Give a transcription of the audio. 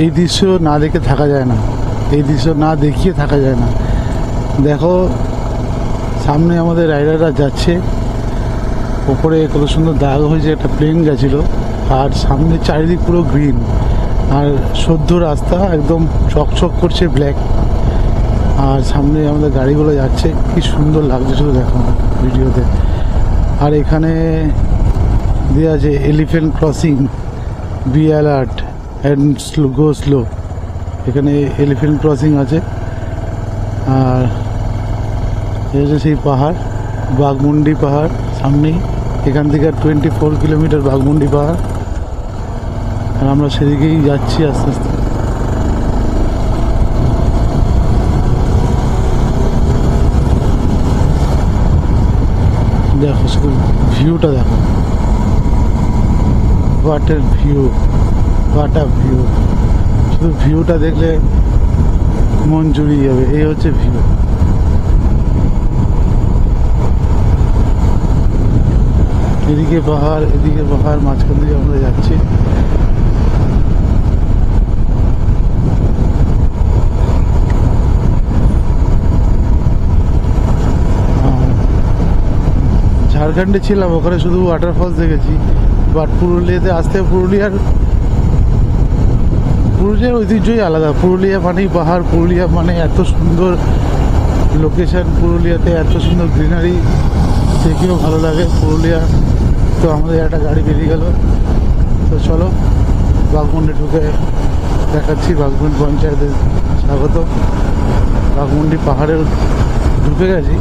এই দৃশ্য না দেখে থাকা যায় না, এই দৃশ্য না দেখিয়ে থাকা যায় না। দেখো সামনে আমাদের রাইডাররা যাচ্ছে, ওপরে কত সুন্দর দাগ হয়েছে, একটা প্লেন গেছিলো, আর সামনে চারিদিক পুরো গ্রিন, আর সদ্য রাস্তা একদম চকচক করছে ব্ল্যাক, আর সামনে আমাদের গাড়িগুলো যাচ্ছে, কি সুন্দর লাগছে শুধু দেখো ভিডিওতে। আর এখানে দেওয়া আছে elephant crossing, be alert and slow, go slow. এখানে এলিফ্যান্ট ক্রসিং আছে। আর এই হচ্ছে সেই পাহাড়, বাঘমুন্ডি পাহাড় সামনেই, এখান থেকে 24 কিলোমিটার বাঘমুন্ডি পাহাড়, আর আমরা সেদিকেই যাচ্ছি আস্তে আস্তে। দেখো শুধু ভিউটা দেখো, what a view, what a view. শুধু ভিউটা দেখলে মন জুড়িয়ে যাবে। এই হচ্ছে ভিউ। এদিকে পাহাড়, এদিকে পাহাড়, মাঝখান দিয়ে আমরা যাচ্ছি। ঝাড়খণ্ডে ছিলাম, ওখানে শুধু ওয়াটারফলস দেখেছি, বাট পুরুলিয়াতে আসতে পুরুলিয়ার ঐতিহ্যই আলাদা। পুরুলিয়া মানেই পাহাড়, পুরুলিয়া মানে এত সুন্দর লোকেশন, পুরুলিয়াতে এত সুন্দর গ্রিনারি, দেখেও ভালো লাগে পুরুলিয়া। তো আমাদের একটা গাড়ি বেরিয়ে গেল, তো চলো বাঘমুন্ডি ঢুকে দেখাচ্ছি। বাঘমুন্ডি পঞ্চায়েতে স্বাগত। বাঘমুন্ডি পাহাড়ে ঢুকে গেছি।